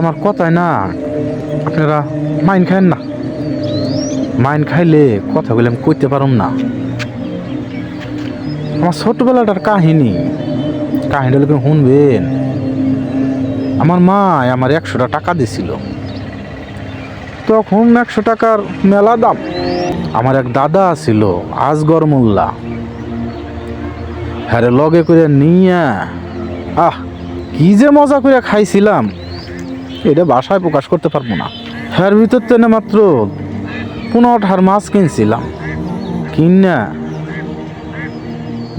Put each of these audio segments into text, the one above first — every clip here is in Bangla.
আমার কথায় না আপনারা মাইন খায়েন না। মাইন খাইলে কথাগুলো আমি কইতে পারুম না। আমার ছোটবেলাটার কাহিনীটা লোকে শুনবেন। আমার মা আমার 100টা টাকা দিছিল। তখন 100 টাকার মেলা দাম। আমার এক দাদা ছিল আজগর মোল্লা, হ্যাঁ লগে করে নিয়া কি যে মজা করে খাইছিলাম এটা বাসায় প্রকাশ করতে পারবো না। হ্যার ভিতর তেনে মাত্র 15টার মাছ কিনছিলাম, কিনা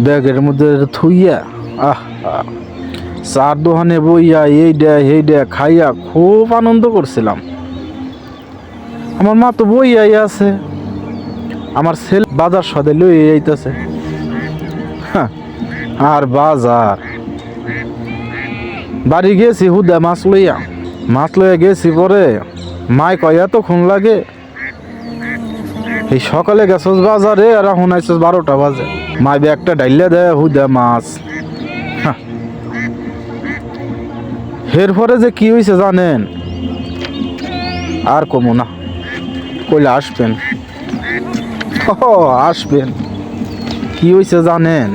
ব্যাগের মধ্যে থুইয়া চার দোকানে বইয়া এইটা খাইয়া খুব আনন্দ করছিলাম। আমার মা তো বইয়াই আছে, আমার ছেলে বাজার সদে লই যাইতেছে। আর বাজার বাড়ি গেছি হুদা মাছ লইয়া গেছি। পরে মাই কয় এতক্ষণ লাগে? এই সকালে গেছস বাজারে আর এখন আইসস 12টা বাজে। মাই ব্যাগটা ডাইলে দেয় হুদা মাছ। এরপরে যে কি হয়েছে জানেন? আর কমু না, কইলে আসবেন। আসবেন। কি হয়েছে জানেন?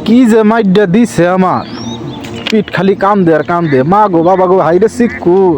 কি যে মাইডা দিছে আমার, পিঠ খালি কান্দে আর কান্দে। মা গো বাবা গো, হাইরে সিকুর।